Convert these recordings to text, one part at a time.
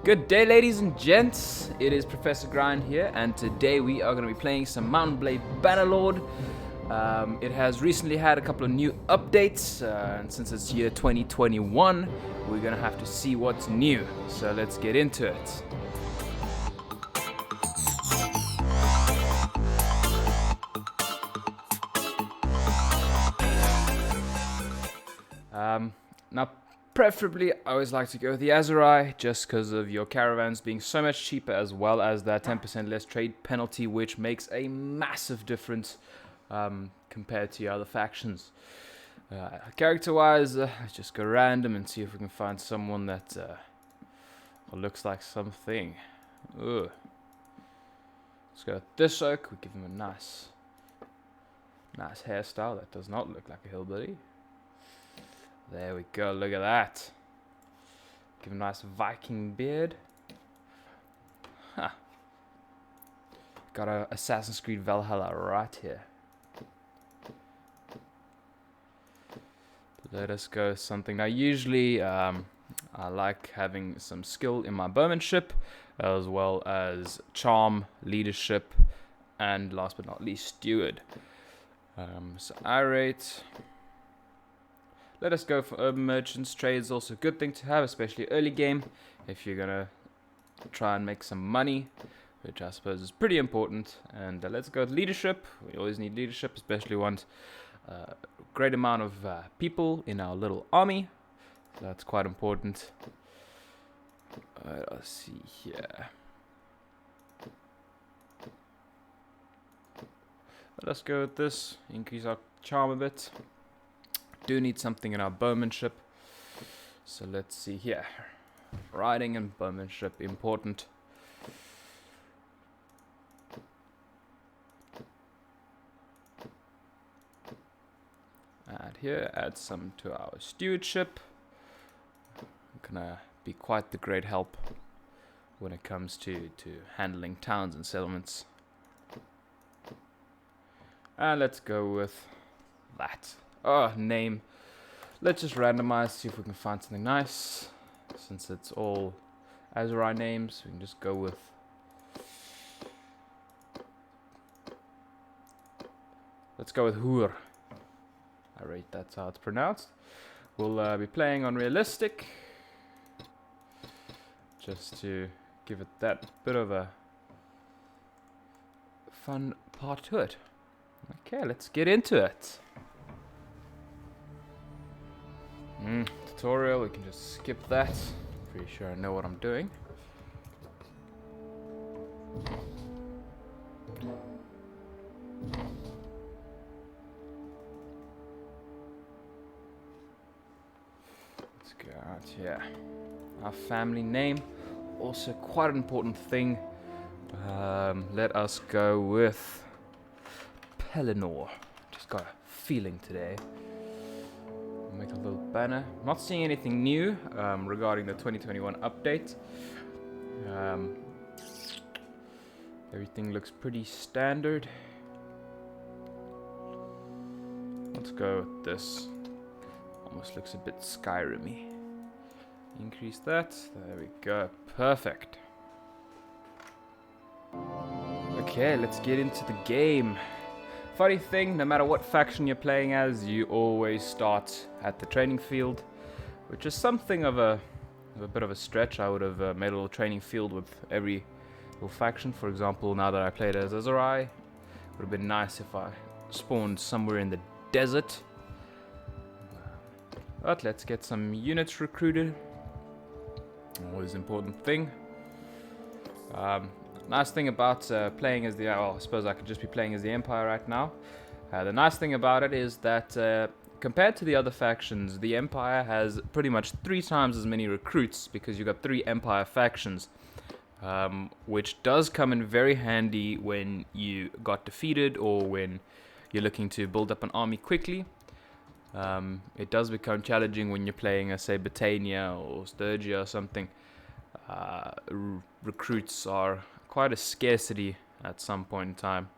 Good day, ladies and gents. It is Professor Grind here, and today we are going to be playing some Mountain Blade Bannerlord. It has recently had a couple of new updates, and since it's year 2021, we're going to have to see what's new. So let's get into it. Now, preferably, I always like to go with the Azurai, just because of your caravans being so much cheaper, as well as that 10% less trade penalty, which makes a massive difference compared to your other factions. Character-wise, let's just go random and see if we can find someone that looks like something. Ugh. Let's go with this oak. We give him a nice hairstyle. That does not look like a hillbilly. There we go, look at that. Give him a nice Viking beard. Huh. Got a Assassin's Creed Valhalla right here. Let us go with something. Now usually I like having some skill in my bowmanship, as well as charm, leadership, and last but not least, steward. So irate. Let us go for urban merchants. Trade is also a good thing to have, especially early game, if you're gonna try and make some money, which I suppose is pretty important. And let's go with leadership. We always need leadership, especially want a great amount of people in our little army. So that's quite important. Let's see here. Let us go with this. Increase our charm a bit. Do need something in our bowmanship, so let's see here. Riding and bowmanship important. Add here, add some to our stewardship. Gonna be quite the great help when it comes to handling towns and settlements. And let's go with that. Oh, name. Let's just randomize, see if we can find something nice. Since it's all Azurai names, we can just go with... Let's go with Hur. I rate that's how it's pronounced. We'll be playing on realistic. Just to give it that bit of a fun part to it. Okay, let's get into it. Tutorial, we can just skip that. Pretty sure I know what I'm doing. Let's go out here. Our family name, also quite an important thing. Let us go with Pellinor. Just got a feeling today. Make a little banner. Not seeing anything new regarding the 2021 update. Everything looks pretty standard. Let's go with this. Almost looks a bit Skyrim-y. Increase that. There we go. Perfect. Okay, let's get into the game. Funny thing, no matter what faction you're playing as, you always start at the training field, which is something of a bit of a stretch. I would have made a little training field with every little faction. For example, now that I played as Azurai, it would have been nice if I spawned somewhere in the desert. But let's get some units recruited. Always an important thing. Nice thing about playing as the... Well, I suppose I could just be playing as the Empire right now. The nice thing about it is that compared to the other factions, the Empire has pretty much 3 times as many recruits because you've got 3 Empire factions. Which does come in very handy when you got defeated or when you're looking to build up an army quickly. It does become challenging when you're playing, say, Britannia or Sturgia or something. Recruits are quite a scarcity at some point in time,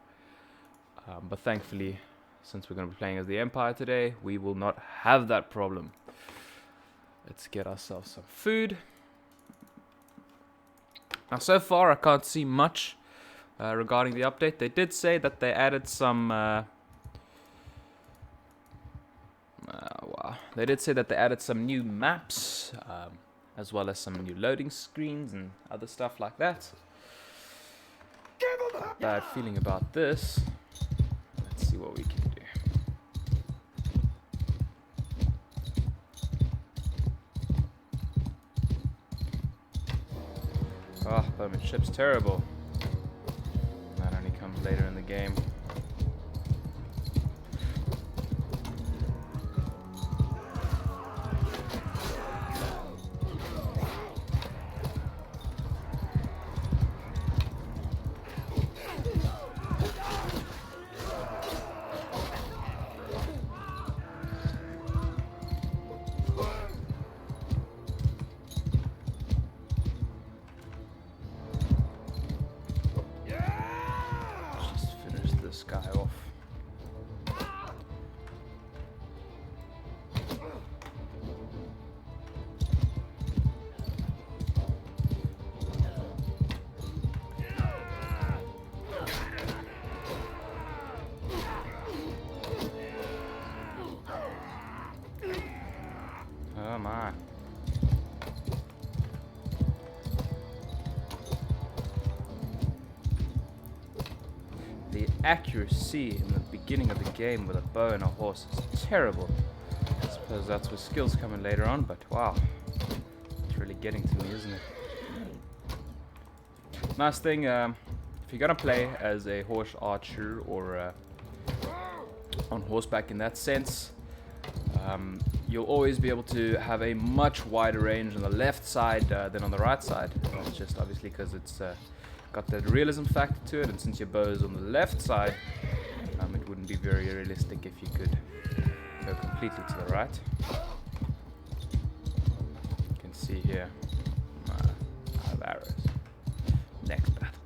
but thankfully, since we're going to be playing as the Empire today, we will not have that problem. Let's get ourselves some food. Now, so far, I can't see much regarding the update. They did say that they added some... wow. They did say that they added some new maps, as well as some new loading screens and other stuff like that. Bad feeling about this. Let's see what we can do. Oh, bowmanship's terrible. That only comes later in the game. This guy off. Oh my. The accuracy in the beginning of the game with a bow and a horse is terrible. I suppose that's where skills come in later on, but wow. It's really getting to me, isn't it? Nice thing, if you're gonna play as a horse archer or on horseback in that sense, you'll always be able to have a much wider range on the left side than on the right side. That's just obviously because it's got that realism factor to it, and since your bow is on the left side, it wouldn't be very realistic if you could go completely to the right. You can see here, I have arrows. Next battle.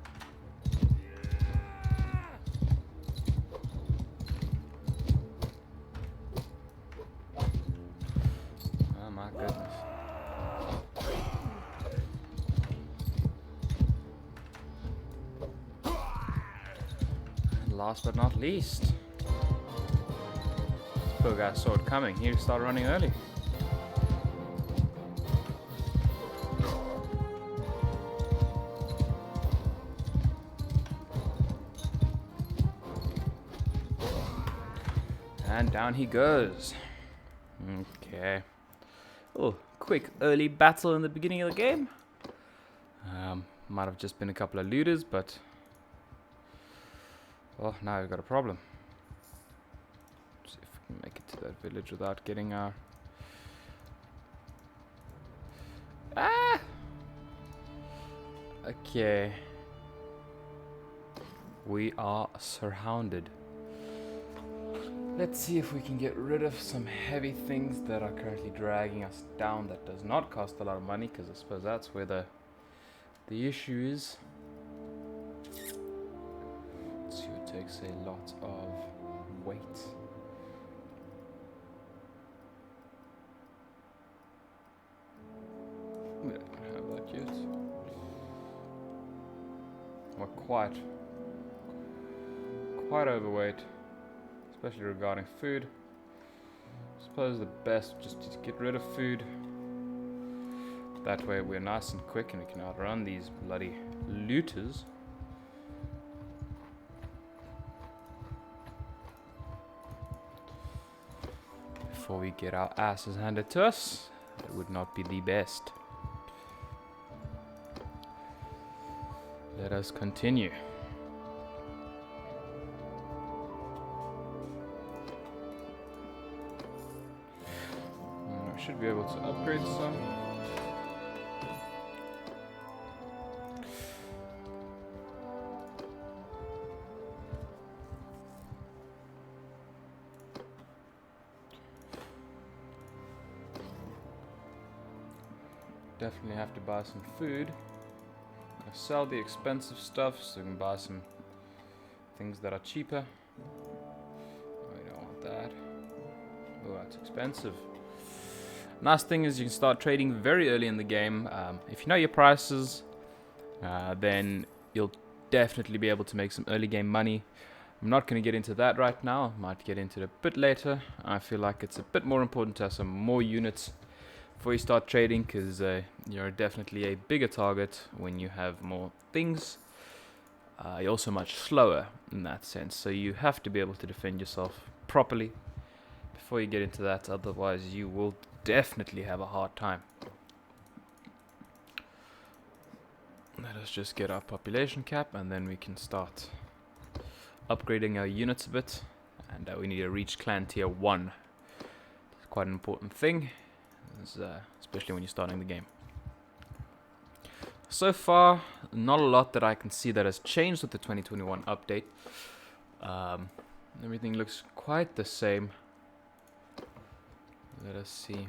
Oh my goodness. Last but not least, poor guy saw it coming. He started running early. And down he goes. Okay. Oh, quick early battle in the beginning of the game. Might have just been a couple of looters, but... well, now we've got a problem. Let's see if we can make it to that village without getting our... ah! Okay. We are surrounded. Let's see if we can get rid of some heavy things that are currently dragging us down. That does not cost a lot of money, because I suppose that's where the issue is. Takes a lot of weight. We don't have that yet. We're quite overweight, especially regarding food. I suppose the best just to get rid of food. That way we're nice and quick and we can outrun these bloody looters. Before we get our asses handed to us, it would not be the best. Let us continue. We should be able to upgrade some. Definitely have to buy some food. I sell the expensive stuff so we can buy some things that are cheaper. Oh, we don't want that. Oh, that's expensive. Nice thing is you can start trading very early in the game. If you know your prices, then you'll definitely be able to make some early game money. I'm not going to get into that right now. I might get into it a bit later. I feel like it's a bit more important to have some more units before you start trading, because you're definitely a bigger target when you have more things. You're also much slower in that sense, so you have to be able to defend yourself properly before you get into that, otherwise you will definitely have a hard time. Let us just get our population cap, and then we can start upgrading our units a bit. And we need to reach clan tier 1. It's quite an important thing, especially when you're starting the game. So far, not a lot that I can see that has changed with the 2021 update. Everything looks quite the same. Let us see.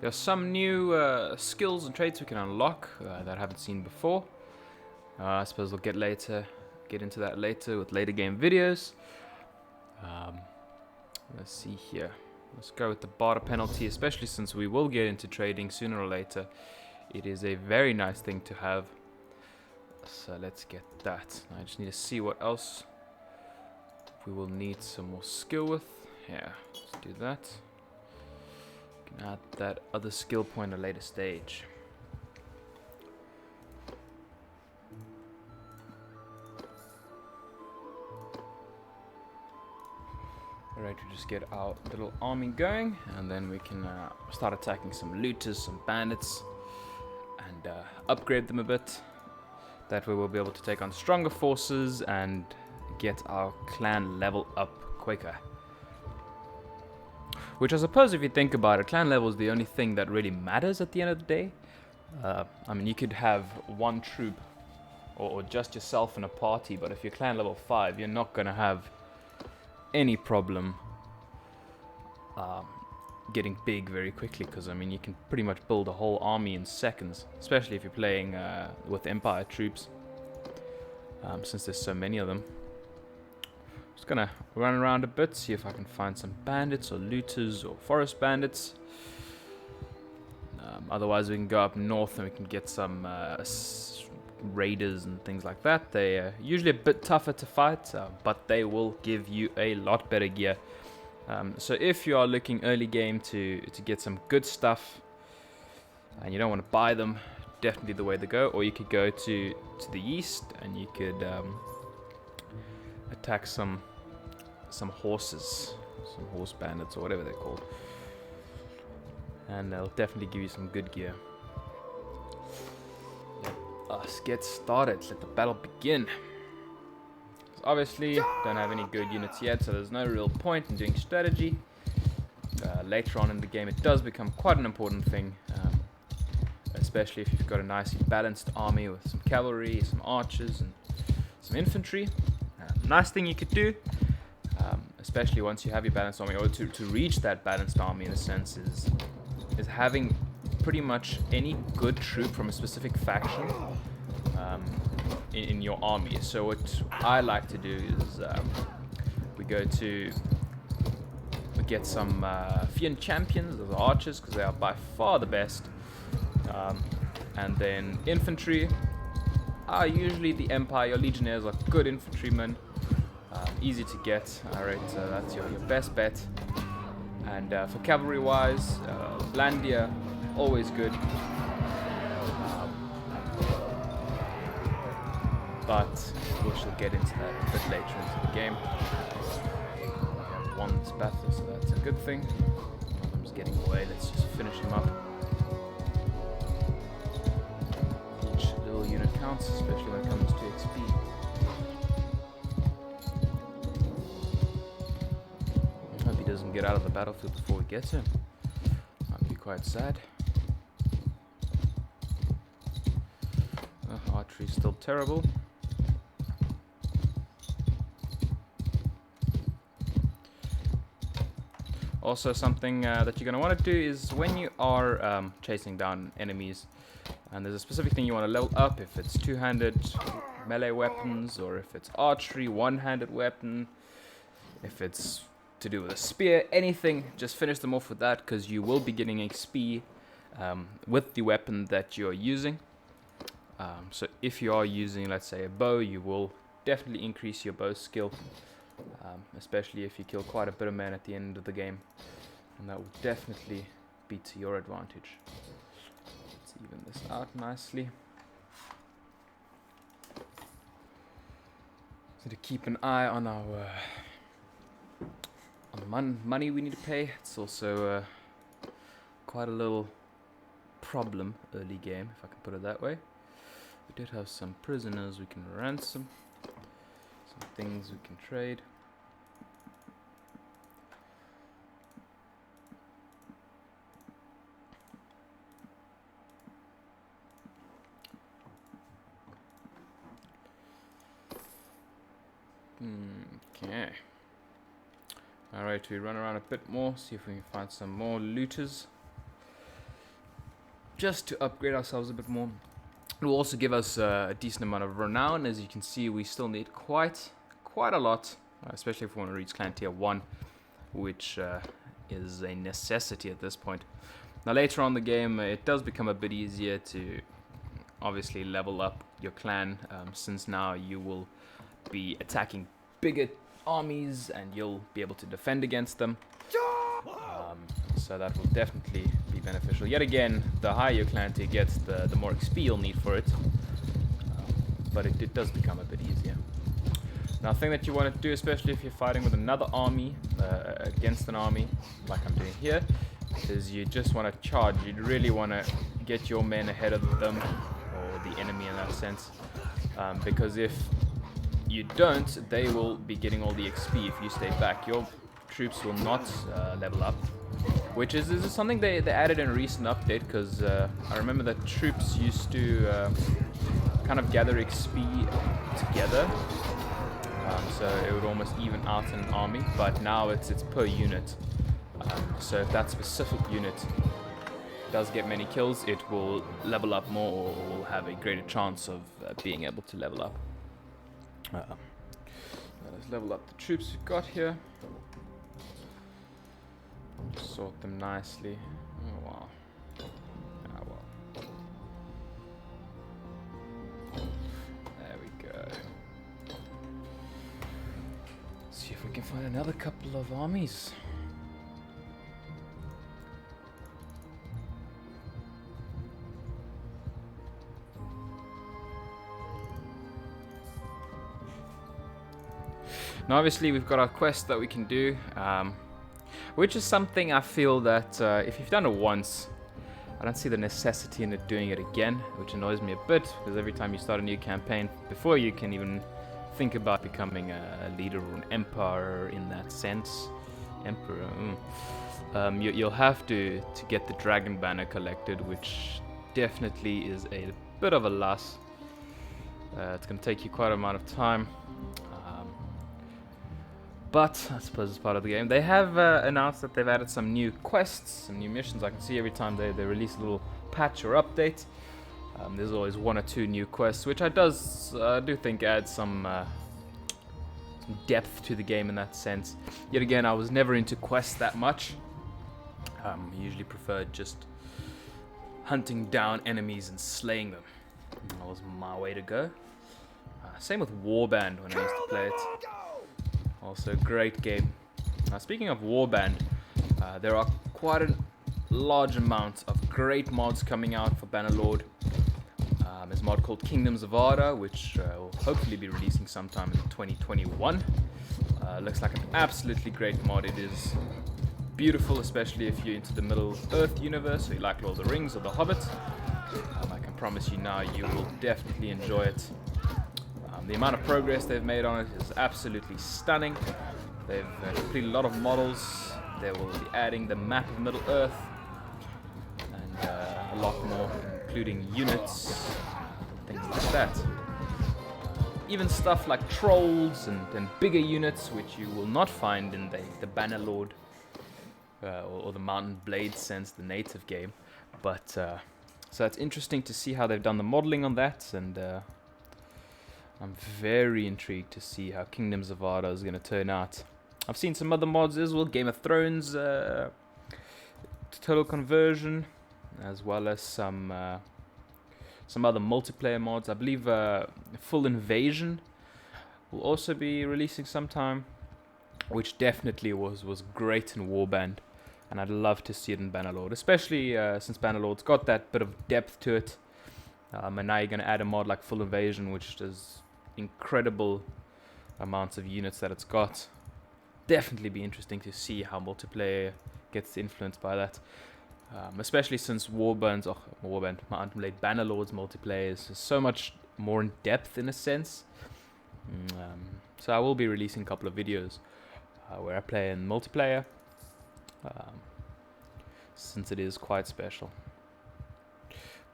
There are some new skills and traits we can unlock that I haven't seen before. I suppose we'll get into that later with later game videos. Let's see here. Let's go with the barter penalty, especially since we will get into trading sooner or later. It is a very nice thing to have. So let's get that. I just need to see what else we will need some more skill with. Yeah, let's do that. We can add that other skill point at a later stage. Alright, we just get our little army going, and then we can start attacking some looters, some bandits, and upgrade them a bit. That way we'll be able to take on stronger forces and get our clan level up quicker. Which I suppose, if you think about it, clan level is the only thing that really matters at the end of the day. I mean, you could have one troop or just yourself in a party, but if you're clan level 5, you're not going to have any problem getting big very quickly, because I mean, you can pretty much build a whole army in seconds, especially if you're playing with Empire troops, since there's so many of them. Just gonna run around a bit, see if I can find some bandits or looters or forest bandits. Otherwise we can go up north and we can get some raiders and things like that. They're usually a bit tougher to fight, but they will give you a lot better gear. So if you are looking early game to get some good stuff and you don't want to buy them, definitely the way to go. Or you could go to the east and you could attack some horses, some horse bandits or whatever they're called, and they'll definitely give you some good gear. Let us get started. Let the battle begin. Obviously, don't have any good units yet, so there's no real point in doing strategy. Later on in the game, it does become quite an important thing, especially if you've got a nicely balanced army with some cavalry, some archers, and some infantry. Nice thing you could do, especially once you have your balanced army, or to reach that balanced army in a sense, is having pretty much any good troop from a specific faction in your army. So what I like to do is we get some Fian champions, those are archers, because they are by far the best, and then infantry are usually the Empire. Your legionnaires are good infantrymen, easy to get. Alright, that's your best bet. And for cavalry wise, Landia, always good. But we shall get into that a bit later into the game. We have won this battle, so that's a good thing. One of them's getting away, let's just finish him up. Each little unit counts, especially when it comes to XP. I hope he doesn't get out of the battlefield before we get to him. That'd be quite sad. Archery's still terrible. Also, something that you're going to want to do is when you are chasing down enemies, and there's a specific thing you want to level up, if it's two-handed melee weapons, or if it's archery, one-handed weapon, if it's to do with a spear, anything, just finish them off with that, because you will be getting XP with the weapon that you're using. So if you are using, let's say, a bow, you will definitely increase your bow skill, especially if you kill quite a bit of men at the end of the game, and that will definitely be to your advantage. Let's even this out nicely. So to keep an eye on our on the money we need to pay. It's also quite a little problem early game, if I can put it that way. We did have some prisoners we can ransom, some things we can trade. Okay. Alright, we run around a bit more, see if we can find some more looters, just to upgrade ourselves a bit more. It will also give us a decent amount of renown. As you can see, we still need quite a lot, especially if we want to reach clan tier 1, which is a necessity at this point. Now later on in the game, it does become a bit easier to obviously level up your clan, since now you will be attacking bigger armies and you'll be able to defend against them. So that will definitely be beneficial. Yet again, the higher your clan tier gets, the more XP you'll need for it. But it does become a bit easier. Now, the thing that you want to do, especially if you're fighting with another army against an army, like I'm doing here, is you just want to charge. You really want to get your men ahead of them, or the enemy in that sense. Because if you don't, they will be getting all the XP if you stay back. Your troops will not level up, which is something they added in a recent update, because I remember that troops used to kind of gather XP together, so it would almost even out in an army, but now it's per unit. So if that specific unit does get many kills, it will level up more, or will have a greater chance of being able to level up. Let's level up the troops we've got here. Sort them nicely. Oh wow. Ah well. There we go. Let's see if we can find another couple of armies. Now obviously we've got our quest that we can do, which is something I feel that if you've done it once, I don't see the necessity in it doing it again, which annoys me a bit, because every time you start a new campaign, before you can even think about becoming a leader or an emperor in that sense, you'll have to get the dragon banner collected, which definitely is a bit of a loss. It's going to take you quite an amount of time. But I suppose it's part of the game. They have announced that they've added some new quests, some new missions. I can see every time they release a little patch or update, there's always 1 or 2 new quests, which I do think adds some depth to the game in that sense. Yet again, I was never into quests that much. I usually preferred just hunting down enemies and slaying them. That was my way to go. Same with Warband when I used to play it. Also a great game. Now speaking of Warband, there are quite a large amount of great mods coming out for Bannerlord. There's a mod called Kingdoms of Arda, which will hopefully be releasing sometime in 2021. Looks like an absolutely great mod. It is beautiful, especially if you're into the Middle Earth universe, so you like Lord of the Rings or The Hobbit. I can promise you now, you will definitely enjoy it. The amount of progress they've made on it is absolutely stunning. They've completed a lot of models. They will be adding the map of Middle Earth and a lot more, including units, things like that. Even stuff like trolls and bigger units, which you will not find in the Bannerlord or the Mountain Blade sense, the native game. But so it's interesting to see how they've done the modeling on that, and I'm very intrigued to see how Kingdoms of Arda is going to turn out. I've seen some other mods as well, Game of Thrones total conversion, as well as some other multiplayer mods. I believe Full Invasion will also be releasing sometime, which definitely was great in Warband, and I'd love to see it in Bannerlord, especially since Bannerlord's got that bit of depth to it. And now you're going to add a mod like Full Invasion, which does incredible amounts of units that it's got. Definitely be interesting to see how multiplayer gets influenced by that. Especially since Bannerlord's multiplayer is so much more in depth in a sense. So I will be releasing a couple of videos where I play in multiplayer, since it is quite special.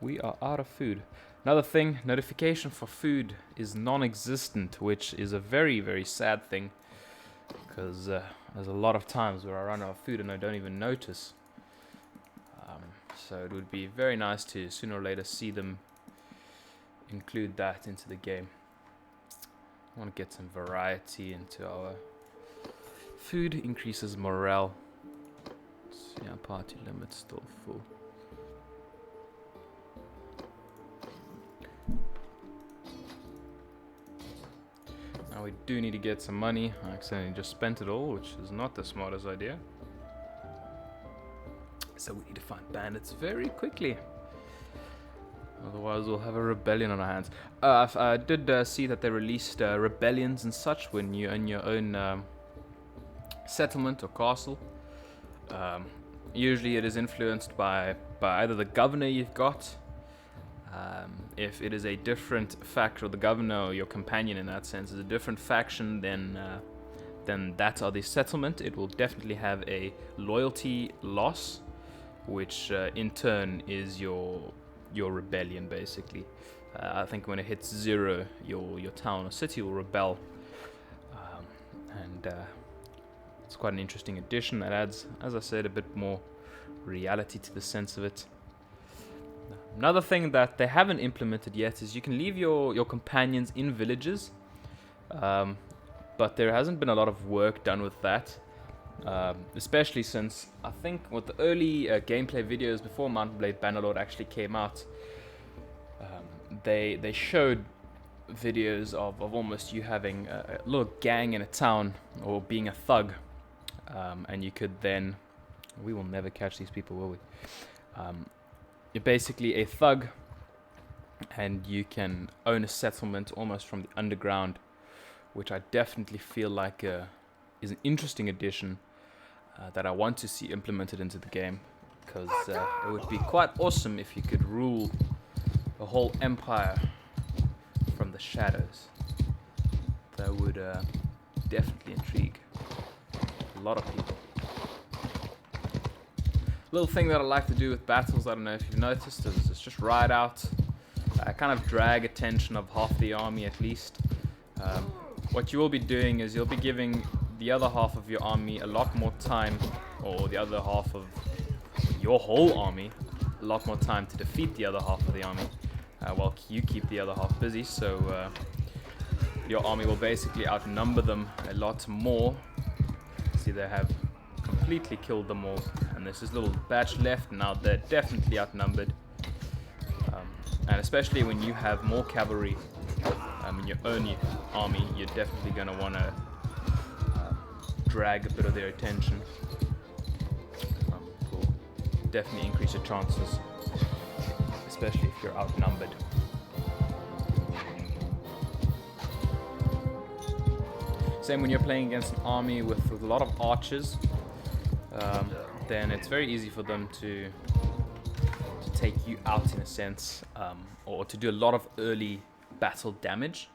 We are out of food. Another thing, notification for food is non-existent, which is a very, very sad thing, because there's a lot of times where I run out of food and I don't even notice. So it would be very nice to sooner or later see them include that into the game. I want to get some variety into our food. Increases morale. See, our party limit's still full. Now we do need to get some money. I accidentally just spent it all, which is not the smartest idea. So we need to find bandits very quickly. Otherwise we'll have a rebellion on our hands. I did see that they released rebellions and such when you're in your own settlement or castle. Usually it is influenced by either the governor you've got. If it is a different faction, or the governor or your companion in that sense is a different faction than that of the settlement, it will definitely have a loyalty loss, which in turn is your rebellion basically. I think when it hits 0, your town or city will rebel, and it's quite an interesting addition that adds, as I said, a bit more reality to the sense of it. Another thing that they haven't implemented yet is you can leave your companions in villages, but there hasn't been a lot of work done with that. Especially since I think with the early gameplay videos before Mount & Blade Bannerlord actually came out, they showed videos of almost you having a little gang in a town, or being a thug, and you could then, we will never catch these people, will we? You're basically a thug, and you can own a settlement almost from the underground, which I definitely feel like is an interesting addition that I want to see implemented into the game, because it would be quite awesome if you could rule a whole empire from the shadows. That would definitely intrigue a lot of people. Little thing that I like to do with battles, I don't know if you've noticed, is just ride out, kind of drag attention of half the army at least. What you will be doing is you'll be giving the other half of your army a lot more time, or the other half of your whole army a lot more time to defeat the other half of the army, while you keep the other half busy. So your army will basically outnumber them a lot more. See, they have completely killed them all, and there's this little batch left. Now they're definitely outnumbered, and especially when you have more cavalry in your own army, you're definitely going to want to drag a bit of their attention. Will definitely increase your chances, especially if you're outnumbered. Same when you're playing against an army with a lot of archers, then it's very easy for them to take you out in a sense, or to do a lot of early battle damage,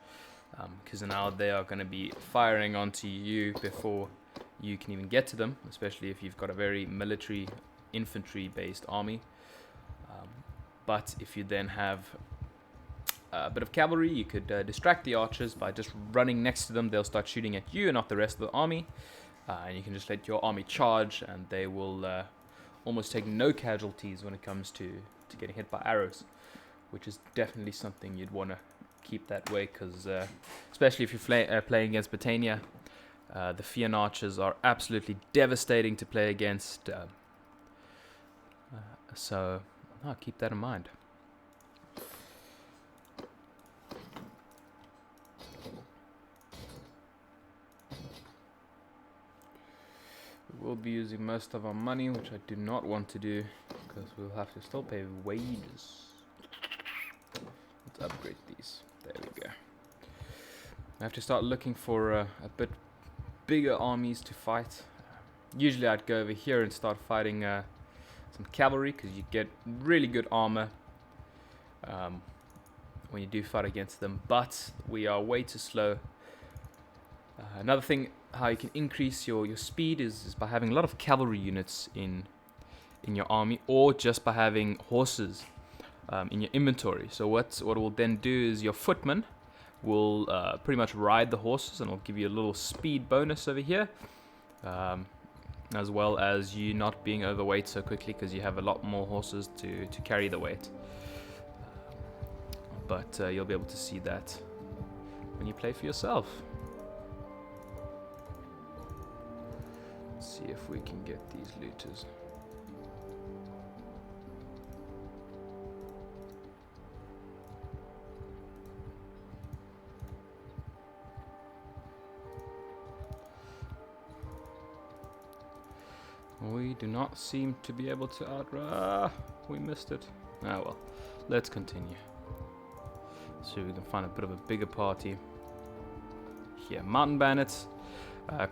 because now they are going to be firing onto you before you can even get to them, especially if you've got a very military infantry based army. But if you then have a bit of cavalry, you could distract the archers by just running next to them. They'll start shooting at you and not the rest of the army, and you can just let your army charge, and they will almost take no casualties when it comes to getting hit by arrows, which is definitely something you'd want to keep that way, because especially if you're playing against Britannia, The Fian archers are absolutely devastating to play against, so keep that in mind. We'll be using most of our money, which I do not want to do, because we'll have to still pay wages. Let's upgrade these. There we go. I have to start looking for a bit bigger armies to fight. Usually I'd go over here and start fighting some cavalry, because you get really good armor when you do fight against them, but we are way too slow. Another thing, how you can increase your speed is by having a lot of cavalry units in your army, or just by having horses in your inventory. So what it will then do is your footmen will pretty much ride the horses, and it'll give you a little speed bonus over here, as well as you not being overweight so quickly, because you have a lot more horses to carry the weight. But you'll be able to see that when you play for yourself. Let's see if we can get these looters. We do not seem to be able to outrun. We missed it. Ah well, let's continue. See if we can find a bit of a bigger party. Here, mountain bandits.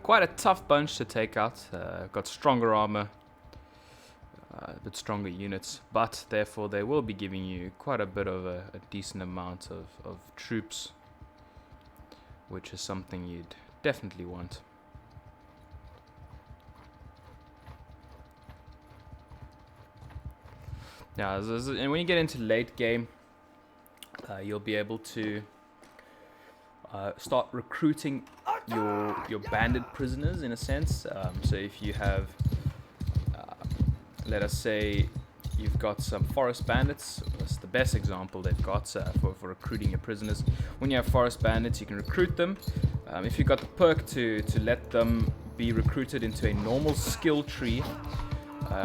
Quite a tough bunch to take out. Got stronger armor, a bit stronger units, but therefore they will be giving you quite a bit of a decent amount of troops, which is something you'd definitely want. Now, and when you get into late game, you'll be able to start recruiting your banded prisoners, in a sense. So if you have, let us say, you've got some forest bandits. That's the best example they've got for recruiting your prisoners. When you have forest bandits, you can recruit them. If you've got the perk to let them be recruited into a normal skill tree,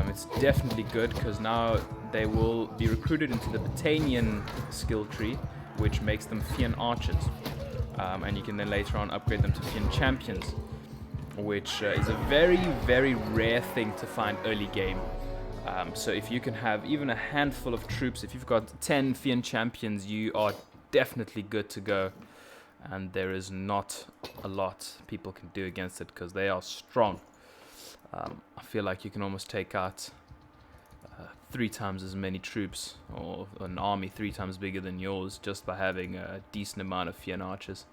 it's definitely good, because now they will be recruited into the Battanian skill tree, which makes them Fian archers. And you can then later on upgrade them to Fian champions, which is a very, very rare thing to find early game. So if you can have even a handful of troops, if you've got 10 Fian champions, you are definitely good to go. And there is not a lot people can do against it, because they are strong. I feel like you can almost take out 3 times as many troops, or an army 3 times bigger than yours, just by having a decent amount of Fian archers,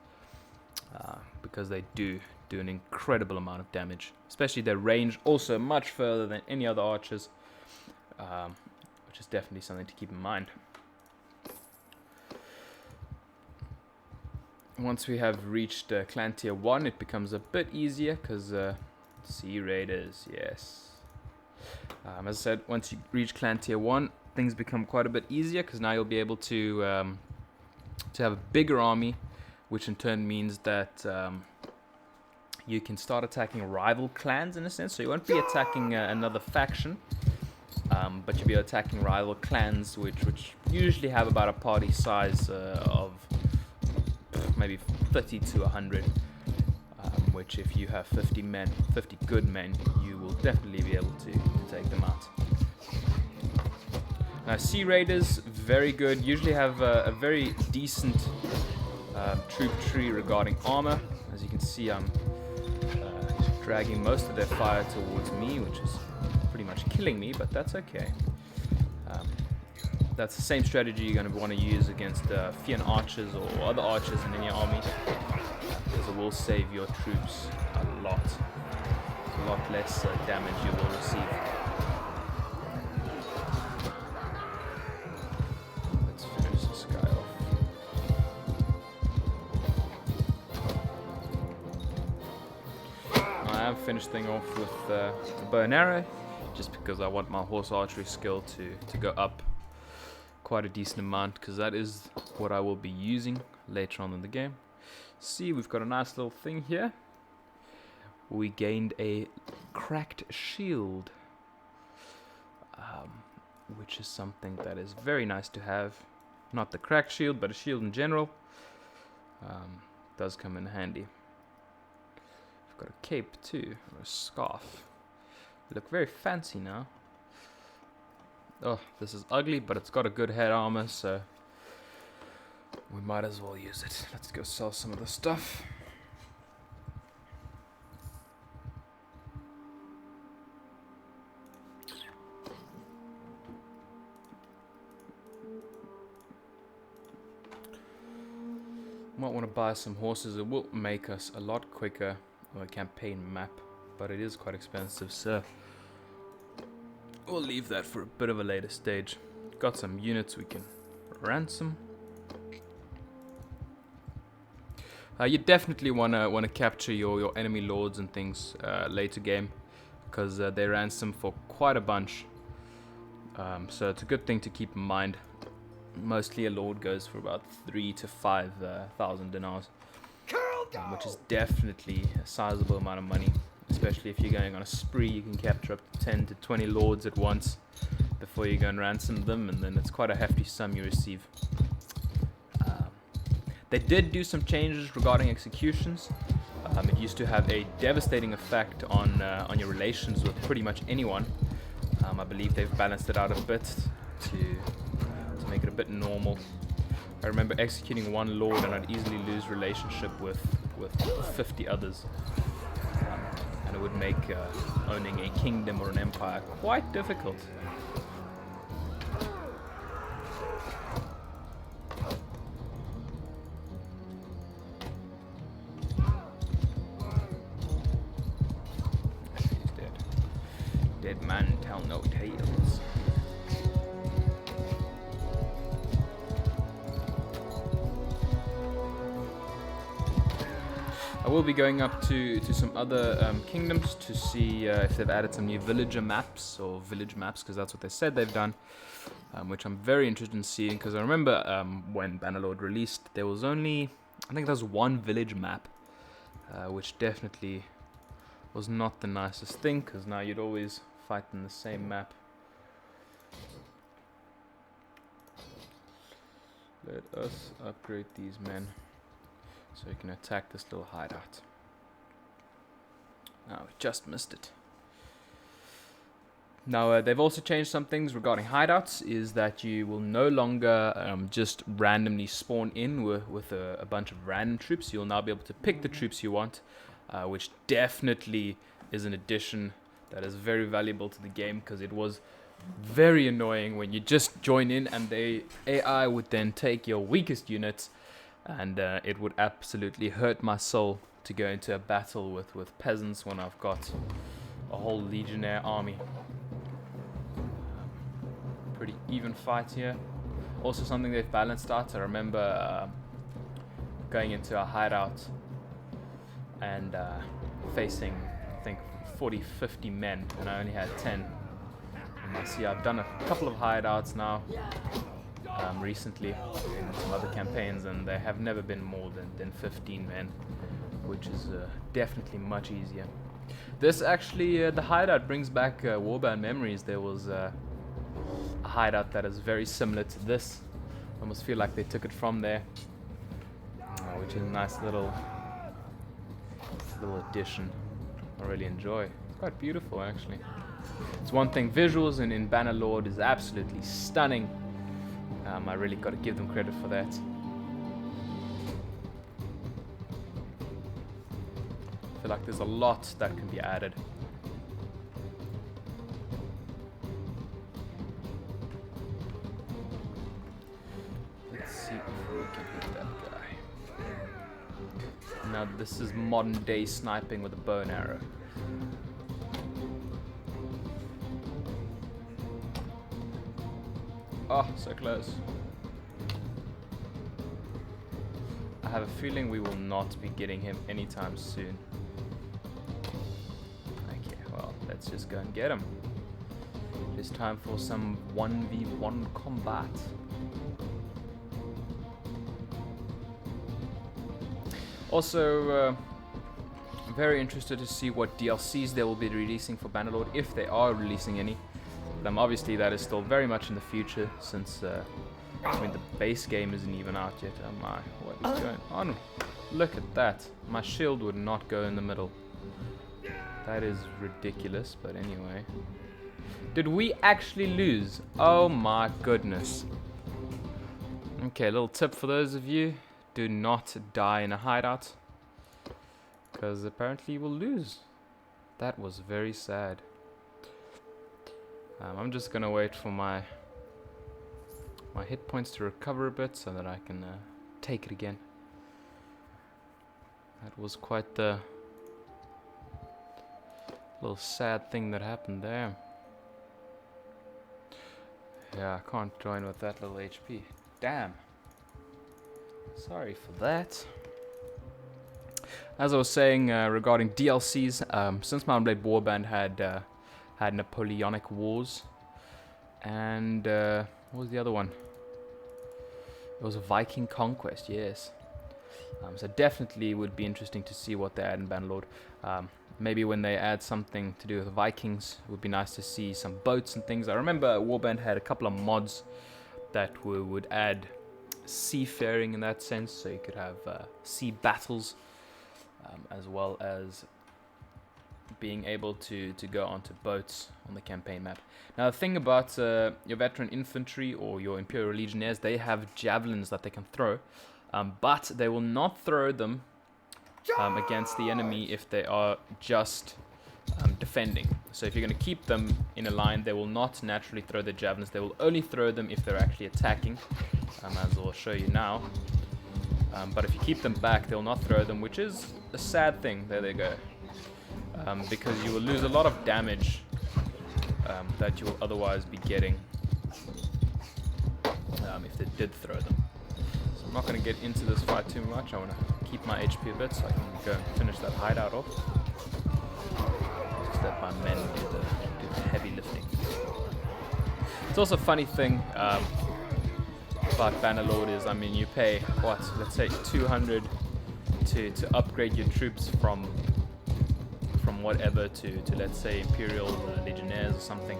because they do an incredible amount of damage, especially their range also much further than any other archers, which is definitely something to keep in mind. Once we have reached clan tier 1, it becomes a bit easier, because sea raiders, yes. As I said, once you reach clan tier 1, things become quite a bit easier, because now you'll be able to have a bigger army, which in turn means that you can start attacking rival clans, in a sense. So you won't be attacking another faction, but you'll be attacking rival clans, which usually have about a party size of maybe 30 to 100. Which, if you have 50 good men, you will definitely be able to take them out. Now, sea raiders, very good. Usually have a very decent troop tree regarding armor. As you can see, I'm dragging most of their fire towards me, which is pretty much killing me, but that's okay. That's the same strategy you're going to want to use against Fian archers or other archers in any army, because it will save your troops a lot less damage you will receive. Let's finish this guy off. I have finished thing off with the bow and arrow, just because I want my horse archery skill to go up quite a decent amount, because that is what I will be using later on in the game. See, we've got a nice little thing here. we gained a cracked shield, which is something that is very nice to have. Not the cracked shield, but a shield in general. Does come in handy. I've got a cape too, or a scarf. Look very fancy now. Oh, this is ugly, but it's got a good head armor, so we might as well use it. Let's go sell some of the stuff. Might want to buy some horses. It will make us a lot quicker on a campaign map, but it is quite expensive, so we'll leave that for a bit of a later stage. Got some units we can ransom. You definitely wanna capture your enemy lords and things later game, because they ransom for quite a bunch. So it's a good thing to keep in mind. Mostly a lord goes for about 3,000 to 5,000 dinars, which is definitely a sizable amount of money. Especially if you're going on a spree, you can capture up to 10 to 20 lords at once before you go and ransom them, and then it's quite a hefty sum you receive. They did do some changes regarding executions. It used to have a devastating effect on your relations with pretty much anyone. I believe they've balanced it out a bit to make it a bit normal. I remember executing one lord and I'd easily lose relationship with 50 others. And it would make owning a kingdom or an empire quite difficult. He's dead. Dead man tell no tales. I will be going up to some other kingdoms to see if they've added some new villager maps or village maps, because that's what they said they've done, which I'm very interested in seeing, because I remember when Bannerlord released, there was only, I think there was one village map, which definitely was not the nicest thing, because now you'd always fight in the same map. Let us upgrade these men, so you can attack this little hideout. Oh, we just missed it. Now, they've also changed some things regarding hideouts, is that you will no longer just randomly spawn in with a bunch of random troops. You'll now be able to pick the troops you want, which definitely is an addition that is very valuable to the game, because it was very annoying when you just join in and the AI would then take your weakest units, and it would absolutely hurt my soul to go into a battle with peasants when I've got a whole legionnaire army. Pretty even fight here. Also something they've balanced out. I remember going into a hideout and facing, I think, 40-50 men, and I only had 10. And I see I've done a couple of hideouts now recently in some other campaigns, and they have never been more than 15 men, which is definitely much easier. This actually, the hideout brings back Warbound memories. There was a hideout that is very similar to this. I almost feel like they took it from there, which is a nice little addition. I really enjoy. It's quite beautiful, actually. It's one thing, visuals in Bannerlord is absolutely stunning. I really got to give them credit for that. I feel like there's a lot that can be added. Let's see if we can hit that guy. Now this is modern day sniping with a bow and arrow. Oh, so close. I have a feeling we will not be getting him anytime soon. Okay, well, let's just go and get him. It's time for some 1v1 combat. Also, very interested to see what DLCs they will be releasing for Bannerlord, if they are releasing any. But obviously that is still very much in the future, since I mean the base game isn't even out yet. Oh my, what is going on? Look at that. My shield would not go in the middle. That is ridiculous, but anyway. Did we actually lose? Oh my goodness. Okay, a little tip for those of you. Do not die in a hideout, because apparently you will lose. That was very sad. I'm just gonna wait for my hit points to recover a bit so that I can take it again. That was quite the little sad thing that happened there. Yeah, I can't join with that little HP. Damn. Sorry for that. As I was saying regarding DLCs, since Mount & Blade Warband had Napoleonic Wars, and what was the other one? It was a Viking Conquest, yes. So definitely would be interesting to see what they add in Bannerlord. Maybe when they add something to do with Vikings, it would be nice to see some boats and things. I remember Warband had a couple of mods that would add seafaring in that sense, so you could have sea battles, as well as being able to go onto boats on the campaign map. Now the thing about your veteran infantry or your Imperial Legionnaires, they have javelins that they can throw, but they will not throw them against the enemy if they are just defending. So if you're going to keep them in a line, they will not naturally throw their javelins. They will only throw them if they're actually attacking, as I'll show you now. But if you keep them back, they'll not throw them, which is a sad thing. There they go. Because you will lose a lot of damage that you will otherwise be getting if they did throw them. So I'm not going to get into this fight too much. I want to keep my HP a bit so I can go and finish that hideout off. Just let my men do the heavy lifting. It's also a funny thing about Bannerlord is, I mean, you pay, what, let's say 200 to upgrade your troops from whatever to let's say Imperial Legionnaires or something.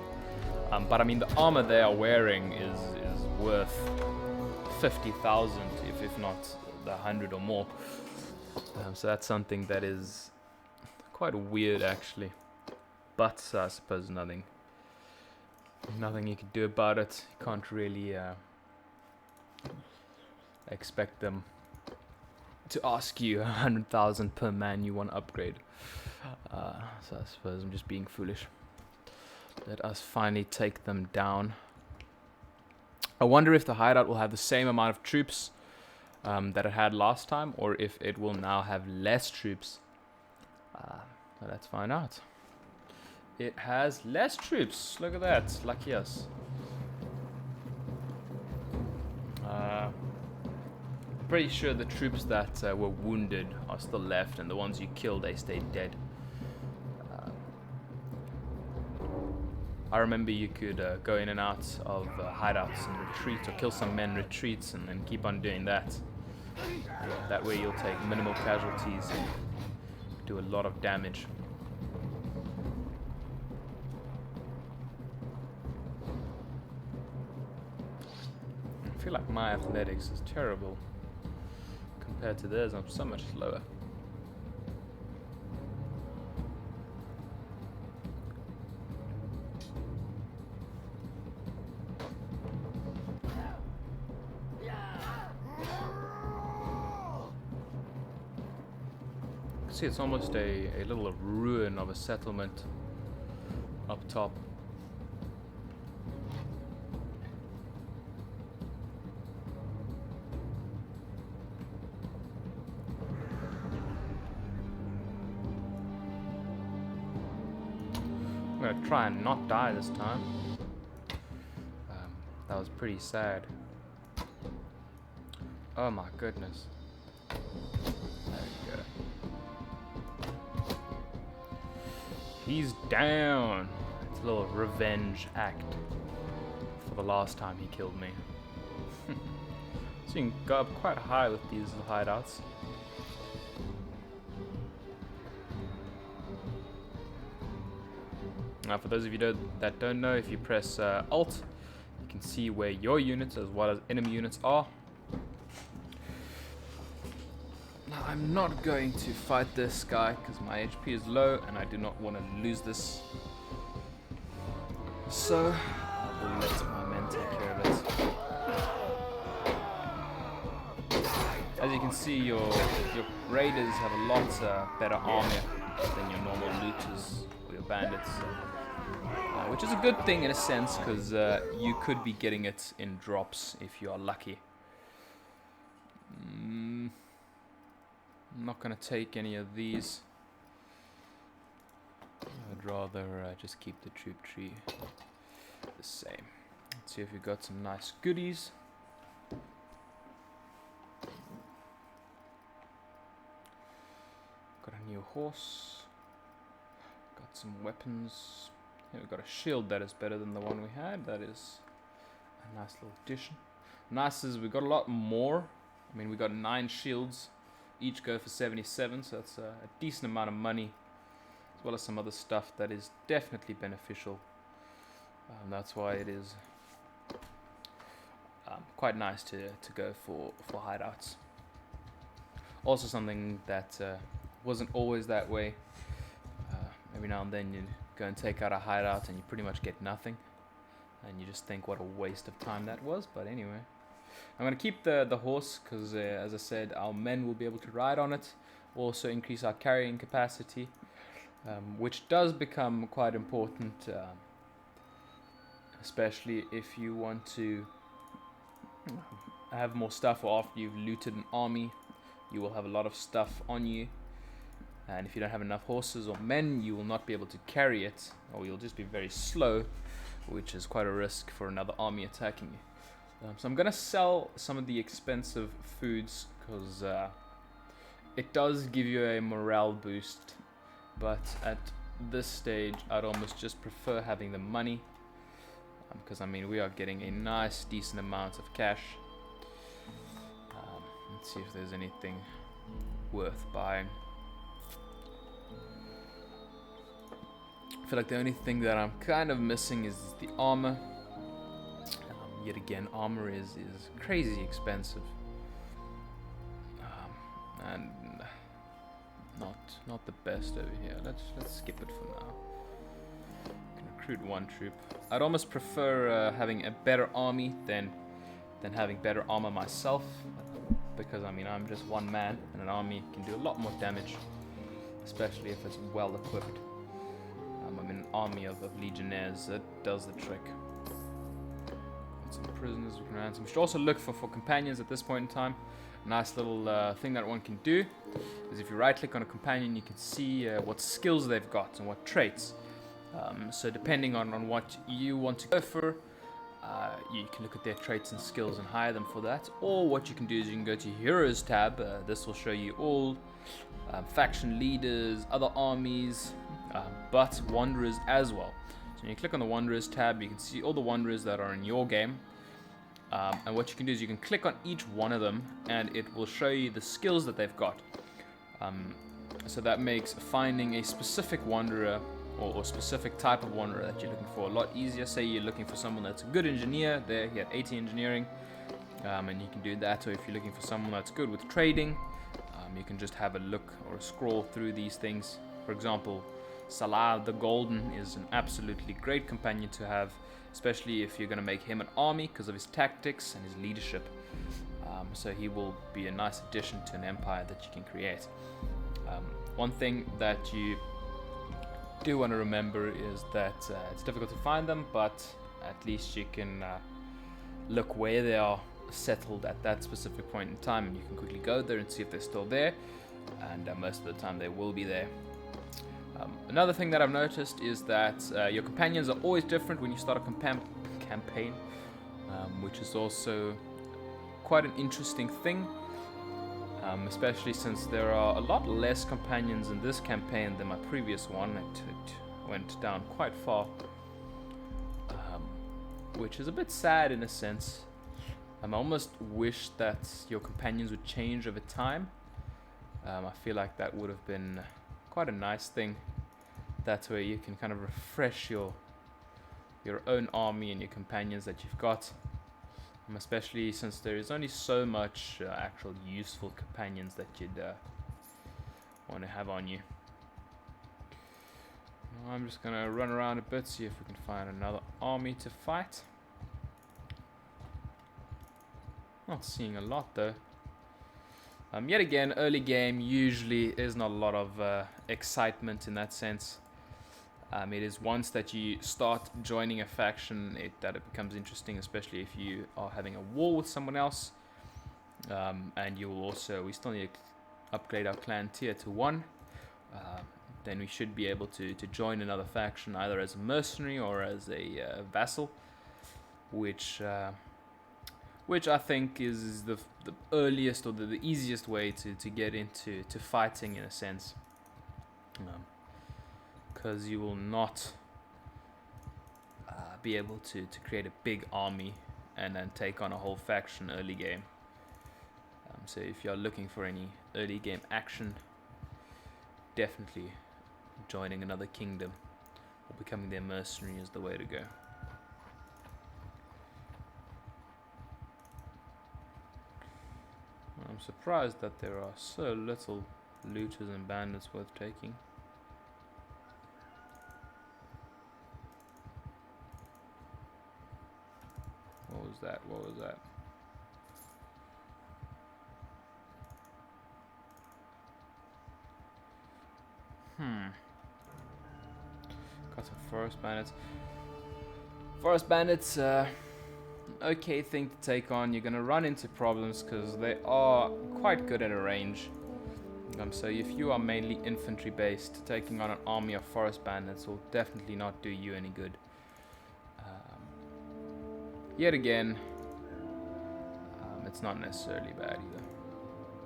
But I mean, the armor they are wearing is worth 50,000, if not the 100 or more. So that's something that is quite weird, actually. But I suppose nothing you can do about it. You can't really expect them to ask you 100,000 per man you want to upgrade. So I suppose I'm just being foolish. Let us finally take them down. I wonder if the hideout will have the same amount of troops that it had last time, or if it will now have less troops. So let's find out. It has less troops. Look at that. Lucky us. Pretty sure the troops that were wounded are still left, and the ones you killed, they stayed dead. I remember you could go in and out of hideouts and retreat, or kill some men, retreats, and then keep on doing that. That way you'll take minimal casualties and do a lot of damage. I feel like my athletics is terrible compared to theirs. I'm so much slower. See, it's almost a little ruin of a settlement up top. I'm gonna try and not die this time. That was pretty sad. Oh my goodness. There we go. He's down. It's a little revenge act for the last time he killed me. So you can go up quite high with these hideouts. Now, for those of you that don't know, if you press Alt, you can see where your units as well as enemy units are. Now, I'm not going to fight this guy because my HP is low and I do not want to lose this. So, I will let my men take care of it. As you can see, your raiders have a lot better armor than your normal looters or your bandits. Which is a good thing in a sense, because you could be getting it in drops if you are lucky. I'm not going to take any of these. I'd rather just keep the troop tree the same. Let's see if we've got some nice goodies. Got a new horse. Got some weapons. Yeah, we've got a shield that is better than the one we had. That is a nice little addition. Nice is we got a lot more. I mean, we got 9 shields. Each go for 77, so that's a decent amount of money, as well as some other stuff that is definitely beneficial. That's why it is quite nice to go for hideouts. Also something that wasn't always that way. Every now and then you go and take out a hideout and you pretty much get nothing, and you just think what a waste of time that was. But anyway, I'm going to keep the horse because as I said, our men will be able to ride on it. Also increase our carrying capacity, which does become quite important, especially if you want to have more stuff, or after you've looted an army you will have a lot of stuff on you. And if you don't have enough horses or men, you will not be able to carry it, or you'll just be very slow, which is quite a risk for another army attacking you. So I'm going to sell some of the expensive foods because it does give you a morale boost. But at this stage, I'd almost just prefer having the money. Because, I mean, we are getting a nice, decent amount of cash. Let's see if there's anything worth buying. I feel like the only thing that I'm kind of missing is the armor. Yet again, armor is crazy expensive, and not the best over here. Let's skip it for now. Can recruit 1 troop. I'd almost prefer having a better army than having better armor myself, because I mean I'm just one man, and an army can do a lot more damage, especially if it's well equipped. I'm in an army of legionnaires that does the trick. Some prisoners we can ransom. We should also look for companions at this point in time. A nice little thing that one can do is if you right click on a companion, you can see what skills they've got and what traits. So depending on what you want to go for, you can look at their traits and skills and hire them for that. Or what you can do is you can go to Heroes tab. This will show you all faction leaders, other armies, but wanderers as well. So when you click on the Wanderers tab, you can see all the Wanderers that are in your game. And what you can do is you can click on each one of them, and it will show you the skills that they've got. So that makes finding a specific Wanderer or specific type of Wanderer that you're looking for a lot easier. Say you're looking for someone that's a good engineer, there he had 80 engineering, and you can do that. Or if you're looking for someone that's good with trading, you can just have a look or a scroll through these things. For example, Salah the Golden is an absolutely great companion to have, especially if you're going to make him an army because of his tactics and his leadership. So he will be a nice addition to an empire that you can create. One thing that you do want to remember is that it's difficult to find them, but at least you can look where they are settled at that specific point in time, and you can quickly go there and see if they're still there, and most of the time they will be there. Another thing that I've noticed is that your companions are always different when you start a campaign, which is also quite an interesting thing, especially since there are a lot less companions in this campaign than my previous one. It went down quite far, which is a bit sad in a sense. I almost wish that your companions would change over time. I feel like that would have been quite a nice thing. That's where you can kind of refresh your own army and your companions that you've got. Especially since there is only so much actual useful companions that you'd want to have on you. Now I'm just gonna run around a bit, see if we can find another army to fight. Not seeing a lot though. Yet again, early game usually is not a lot of excitement in that sense. It is once that you start joining a faction that it becomes interesting, especially if you are having a war with someone else. And you will also, we still need to upgrade our clan tier to 1. Then we should be able to join another faction either as a mercenary or as a vassal, which I think is the earliest or the easiest way to get into fighting in a sense. Because you will not be able to create a big army and then take on a whole faction early game. So if you're looking for any early game action, definitely joining another kingdom or becoming their mercenary is the way to go. I'm surprised that there are so little looters and bandits worth taking. What was that? What was that? Got some forest bandits. Forest bandits, okay thing to take on. You're gonna run into problems because they are quite good at a range. So if you are mainly infantry based, taking on an army of forest bandits will definitely not do you any good. Yet again, it's not necessarily bad either.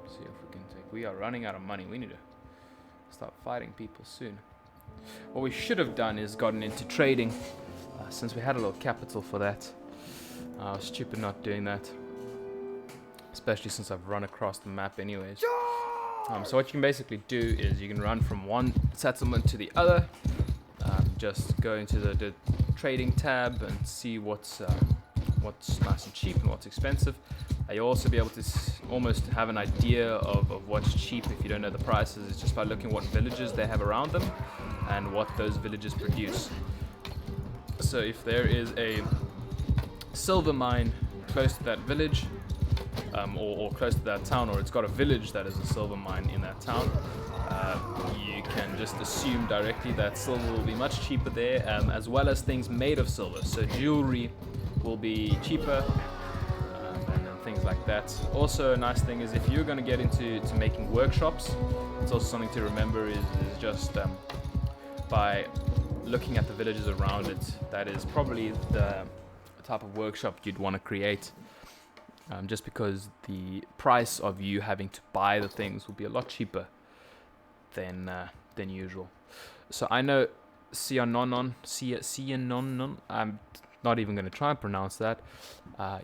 Let's see if we can take. We are running out of money. We need to start fighting people soon. What we should have done is gotten into trading, since we had a little capital for that. I was stupid not doing that, especially since I've run across the map anyways. So what you can basically do is you can run from one settlement to the other. Just go into the trading tab and see what's nice and cheap and what's expensive. You'll also be able to almost have an idea of what's cheap if you don't know the prices. It's just by looking what villages they have around them and what those villages produce. So if there is a silver mine close to that village, or close to that town, or it's got a village that is a silver mine in that town, you can just assume directly that silver will be much cheaper there, as well as things made of silver. So jewelry will be cheaper, and then things like that. Also, a nice thing is if you're going to get into making workshops, it's also something to remember is just by looking at the villages around it, that is probably the type of workshop you'd want to create. Just because the price of you having to buy the things will be a lot cheaper than usual. So I know Cianon, I'm not even going to try and pronounce that,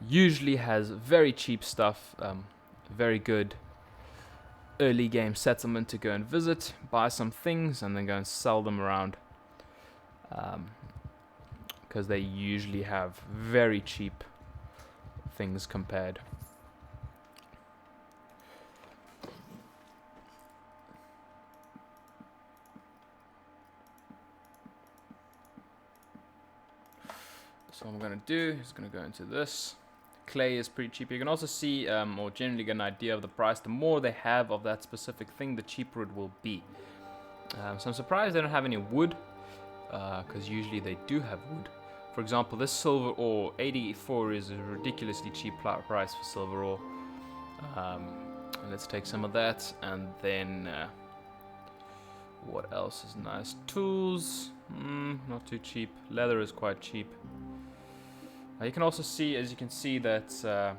usually has very cheap stuff, very good early game settlement to go and visit, buy some things, and then go and sell them around. Because they usually have very cheap things compared. So what I'm going to do is going to go into this. Clay is pretty cheap. You can also see or generally get an idea of the price. The more they have of that specific thing, the cheaper it will be. So I'm surprised they don't have any wood, because usually they do have wood. For example, this silver ore, 84 is a ridiculously cheap price for silver ore. And let's take some of that, and then what else is nice? Tools, not too cheap. Leather is quite cheap. You can also see, as you can see, that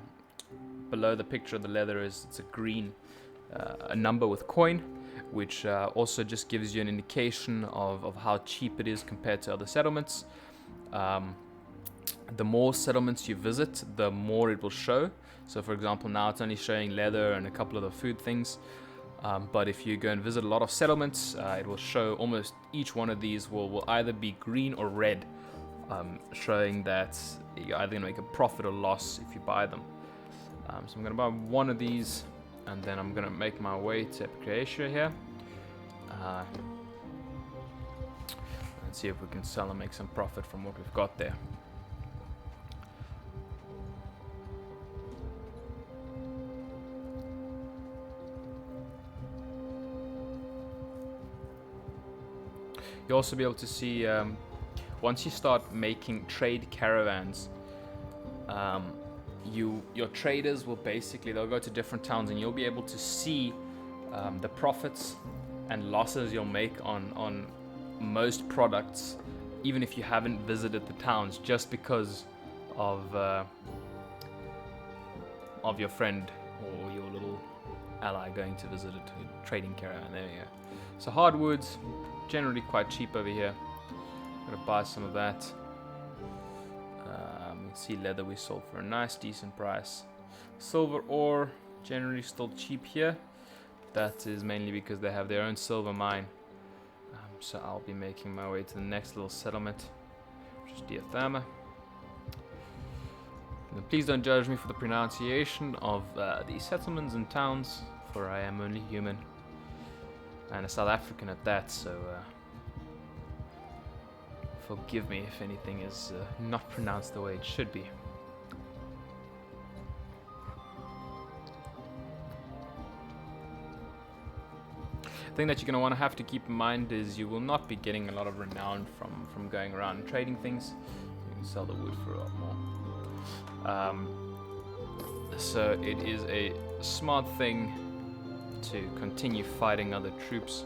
below the picture of the leather it's a green, a number with coin, which also just gives you an indication of how cheap it is compared to other settlements. The more settlements you visit, the more it will show. So for example, now it's only showing leather and a couple of the food things. But if you go and visit a lot of settlements, it will show almost each one of these will either be green or red, showing that you're either going to make a profit or loss if you buy them. So I'm going to buy one of these, and then I'm going to make my way to Croatia here. Let's see if we can sell and make some profit from what we've got there. You'll also be able to see, once you start making trade caravans, your traders will basically, they'll go to different towns and you'll be able to see the profits and losses you'll make on most products, even if you haven't visited the towns, just because of your friend or your little ally going to visit a trading caravan. There you go. So hardwoods, generally quite cheap over here. I'm gonna buy some of that. You can see leather we sold for a nice decent price. Silver ore, generally still cheap here. That is mainly because they have their own silver mine. So I'll be making my way to the next little settlement, which is Diatherma. Now, please don't judge me for the pronunciation of these settlements and towns, for I am only human. And a South African at that, so forgive me if anything is not pronounced the way it should be. The thing that you're going to want to have to keep in mind is you will not be getting a lot of renown from going around and trading things. You can sell the wood for a lot more. So it is a smart thing to continue fighting other troops,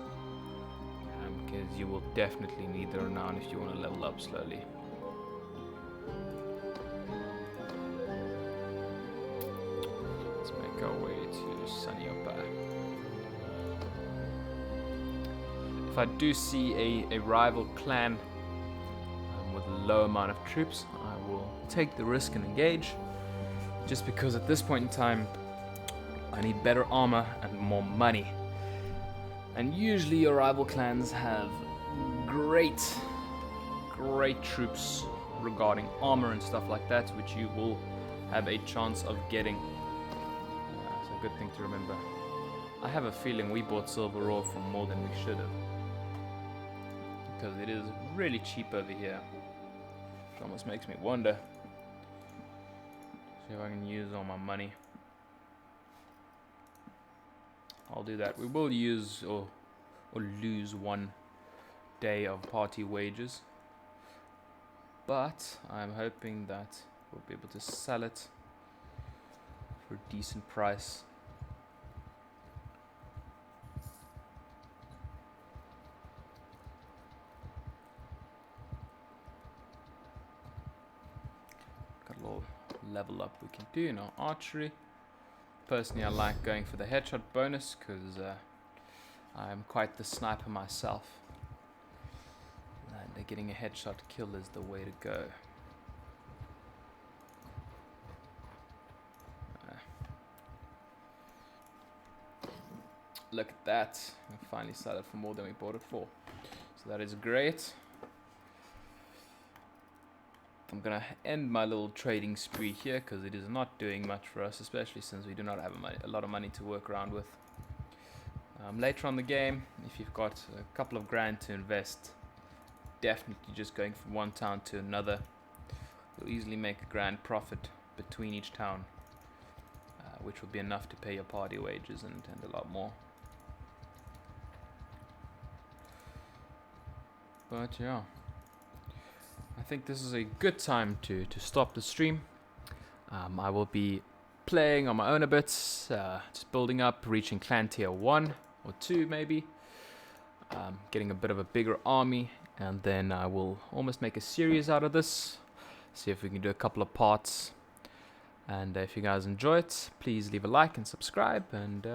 because you will definitely need the renown if you want to level up slowly. Let's make our way to Saniopa. If I do see a rival clan with a low amount of troops, I will take the risk and engage, just because at this point in time I need better armor and more money. And usually your rival clans have great troops regarding armor and stuff like that, which you will have a chance of getting. It's a good thing to remember. I have a feeling we bought silver ore for more than we should have, because it is really cheap over here. Which almost makes me wonder. See if I can use all my money. I'll do that. We will use or lose 1 day of party wages, but I'm hoping that we'll be able to sell it for a decent price. Got a little level up we can do in our archery. Personally, I like going for the headshot bonus because I'm quite the sniper myself, and getting a headshot kill is the way to go. Look at that, we finally sold for more than we bought it for, so that is great. I'm gonna end my little trading spree here because it is not doing much for us, especially since we do not have a lot of money to work around with. Later on the game, if you've got a couple of grand to invest, definitely just going from one town to another, you'll easily make a grand profit between each town, which will be enough to pay your party wages and a lot more. But yeah, I think this is a good time to stop the stream. I will be playing on my own a bit, just building up, reaching clan tier 1 or 2 maybe, getting a bit of a bigger army, and then I will almost make a series out of this, see if we can do a couple of parts. And if you guys enjoy it, please leave a like and subscribe, and